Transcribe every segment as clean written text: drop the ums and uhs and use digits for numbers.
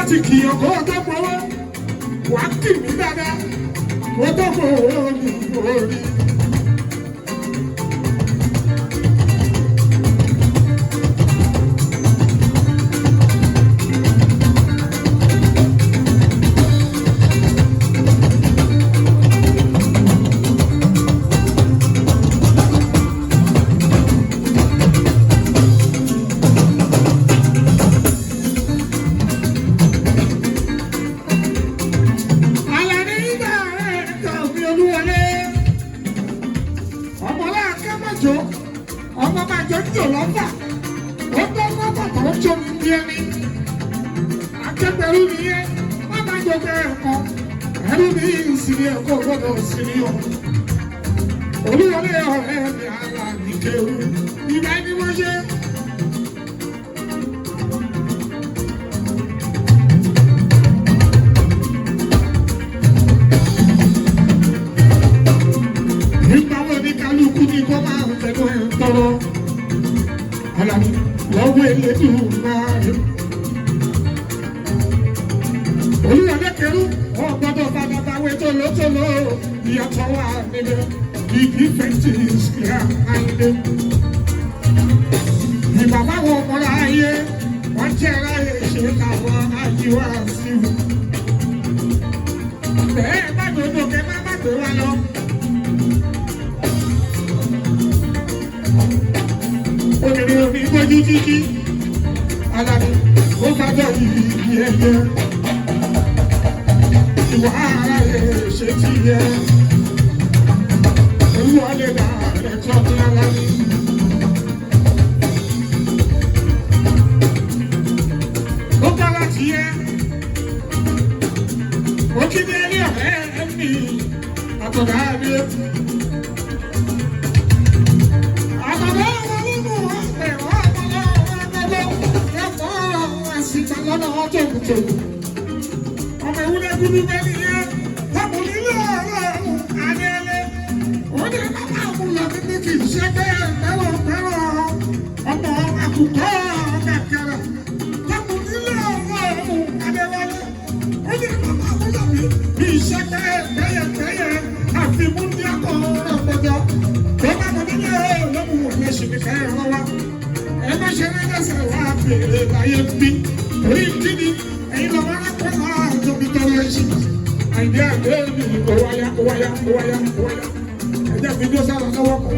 ti kìyàn kó o tó gbowó wàá kì mí dáadáa kó o tó gbowó ní orí. Ọmọ máa jọ jò lọ́fà, ó tó lọ́fà tó ń jó ní bí ẹni. Akẹ́gbẹ̀rú nìyẹn, wọ́n máa jọ bẹ́ẹ̀ kọ́. Ẹrú ní ìsinmi ẹ̀kọ́ gbọ́dọ̀ sinmi ọ̀. Olúwọlé ọ̀rẹ́ mi àlà ní kéwù. Ìgbà ni wọ́n ṣe. Nígbà wo ni kálukú ni kó máa ń tẹnu ẹ̀ ń tọrọ? Àlàní lọ́wọ́ Elédùmarè. Olúwọlé kẹrù wọn gbọ́dọ̀ bàbáwé tólótóló ìyàtọ̀ wà nílẹ̀ ìdí fẹ̀tì ìsìlẹ̀ àìlè. Ìbàbá wo mọ́ra ayé wọ́n jẹ́ ráyè ṣe káwọn àjíwá sí i. Bẹ́ẹ̀ bá dodo kẹ́ má má gbé wa lọ. Obìnrin omi gbójú títí, Àlàní ó fàjọ yìí ẹyẹ. Ìwà ara rẹ̀ ṣe ti yẹ. Olúwọlé dà rẹ̀ tọ́ ní Àlàní. Ó bá láti yẹ. Ó kí ní ẹni ọ̀rẹ́ mi, àtọ̀dá mi. Ọmọ ewúrẹ́ dúdú bẹ́ẹ̀ yẹn, ọmọ nílé ọ̀rọ̀ adẹ́lẹ́. Ó ní bàbá àmúlò nínú kì í ṣe bẹ́ẹ̀ mẹ́rọ̀ ọmọ àkùkọ kàkàrà. Ọmọ nílé ọ̀rọ̀ adẹ́wálé. Ó ní bàbá àmúlò mi kì í ṣe bẹ́ẹ̀ àfi mú ní akọ ọ̀gbọ̀dọ̀. Bàbá àmúlò nílé ọ̀rọ̀ ẹ̀ṣin ní fẹ́ rọ wa. Ẹ má ṣe ní ẹsẹ̀ wá bèrè láyé bí. Orí kíni ẹ̀yin lọ́wọ́ alákọ̀ọ́lá tóbi tọrọ ẹ̀ṣin. Àìdí àgbẹ̀ mi kò wáyà. Ẹ̀jẹ̀ fi dó sára lọ́wọ́ kọ́.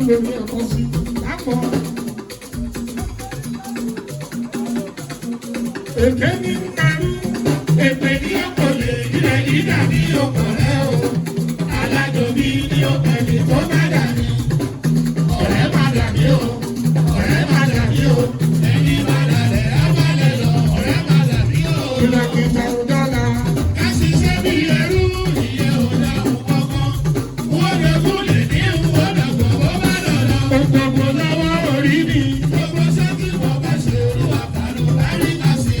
Lórí ẹ̀kọ́ sí lápọ̀. Èké ní kárí, èpè ní ọkọ̀ lè ilẹ̀ dídà ní ọkọ̀ rẹ̀ o. Alájọbí ní ọkọ̀ ní tó bá dà ní. Ọ̀rẹ́ má dà ní o, ọ̀rẹ́ má dà ní o. Ẹni má dà lẹ̀ á má lẹ̀ lọ, ọ̀rẹ́ má dà ní o. Ìlàkìtà ò dára. Ká ṣiṣẹ́ bí ẹrú, ìyẹn ò dá òun kankan. Wọ́n lè kú lè ní wọ́n lè gbọ́ bó bá dọ̀dọ̀. Gbogbo lọ́wọ́ orí mi. Gbogbo sẹ́kì wọ́n bá ṣe olúwa kàlù lárí ká sí.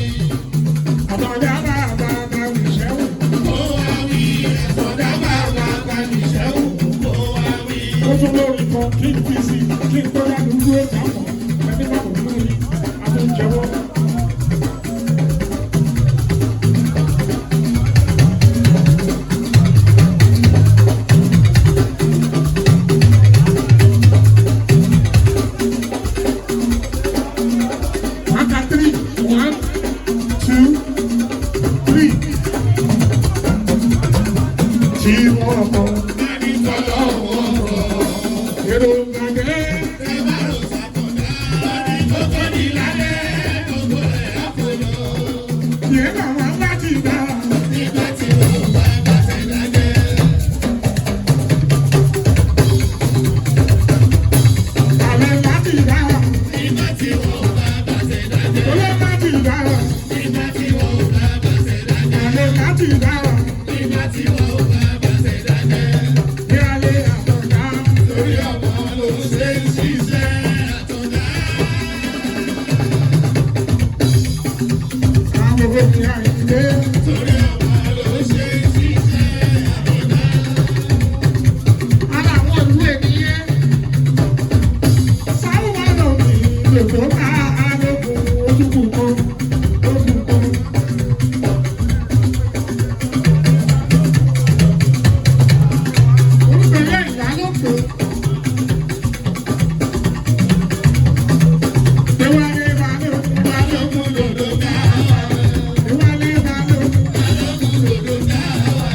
ọkọ̀ ẹni tọ́lọ́ ọkọ̀ èrò gbàgbé. Yẹ́n àwọn láti gbà. Nígbà tí wọ́n bá bàtẹ́ lájẹ́. Àlẹ́ láti gbà. Nígbà tí wọ́n bá bàtẹ́ lájẹ́. Olè láti gbà. Nígbà tí wọ́n bá bàtẹ́ lájẹ́. Àlẹ́ láti gbà. Nígbà tí wọ́n bá bàtẹ́ lájẹ́. Ní alẹ́ àtọ̀dá. Torí ọmọ ló ṣe ń ṣiṣẹ́ àtọ̀dá. Àwọn òbí àìlè. Torí ọmọ ló ṣe ń ṣiṣẹ́ àtọ̀dá. Ara àwọn ìlú ènìyàn. Sáwọn wà lọ ní ìlòkó ká alógun ojúkù kan. Ojúkù kan. Olùbẹ̀rẹ̀ ìyálòpọ̀. Ewálé balógun balógun lòdò ká wà. Ewálé balógun balógun lòdò ká wà.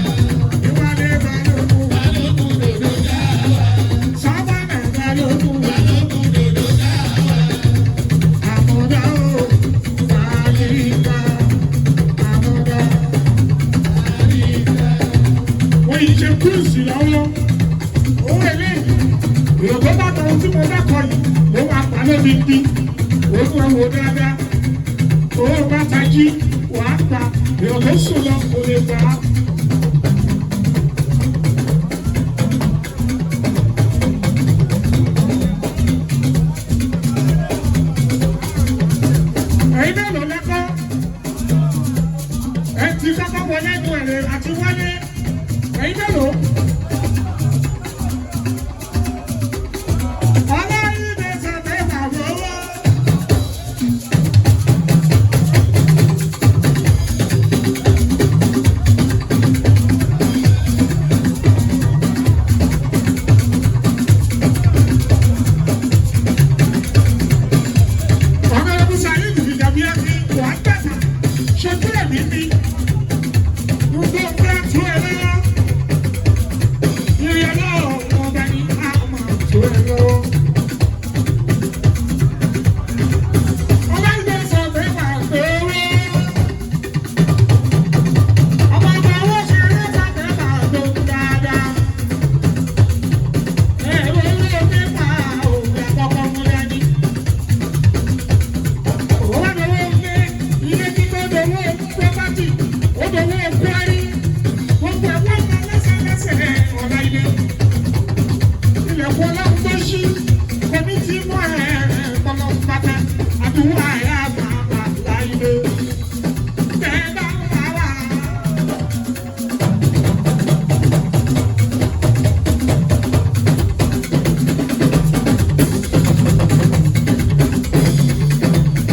Ewálé balógun balógun lòdò ká wà. Sábànà balógun balógun lòdò ká wà. Àmọ̀dá o, Fàlíkà. Àmọ̀dá, Fàlíkà. Wọ́n yìí ṣe kúrìsì lọ́wọ́. Owó eléyìí, ìrògbó bá tọ ohun tí mo dákọ̀ yìí, ó máa pa lóbi bí. Òun ẹ̀ wò dáadáa. Owó bá tají, wàá pa. Ìrògbó sùn lọ, kò lè gbà á. Ẹ̀yin náà lọ lẹ́kọ́. Ẹ ti kọ́kọ́ wọlé ẹnu ẹ̀rẹ̀ àti wọlé. Ẹ̀yin náà lọ. Ọlọ́yìnbó sọ pé bàbá owó. Ọ̀gá ẹ̀bùn sáré ìdìbò ìjàmbí ẹ̀mí wà á gbẹ̀sà. Ṣojú ẹ̀mí mi. Gbogbo ọ̀gá tó ẹ lọ́wọ́. Ìrìn àlọ́ ọ̀gá ni a máa tó ẹ lọ́wọ́. Ọlọ́yìnbó sọ pé bàbá owó. Ọmọ ọmọ owó ṣe é sọ pé bàbá owó dáadáa. Ẹ̀rọ ilé pépà òun àkọ́kọ́ mú dání. Owó lówó ilé, ilé títọ́ lówó pọ́pátì, ó lówó kwari. Gbogbo ẹ̀wọ́n ń bá lẹ́sẹ̀lẹ́sẹ̀ ọ̀la ilé. Ilẹ̀kùn ọlọ́run tó ṣí, omi ti mú ọmọ pátá, àdúrà ẹ̀ àgbà láìlé. Bẹ́ẹ̀ bá wà wá.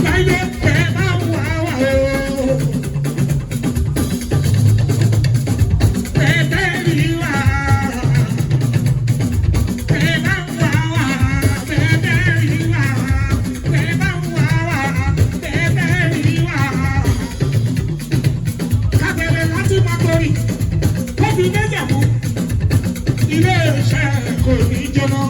Láìlé bẹ́ẹ̀ bá wà wá o. Bẹ́ẹ̀ bẹ́ẹ̀ rí wá. Bẹ́ẹ̀ bá wà wá. Bẹ́ẹ̀ bẹ́ẹ̀ rí wá. Bẹ́ẹ̀ bá wà wá. Bẹ́ẹ̀ bẹ́ẹ̀ rí wá. Kábẹ̀rẹ̀ láti Mákòrí. Kóbi méjèèmú. Ilé iṣẹ́ kò ní jóná.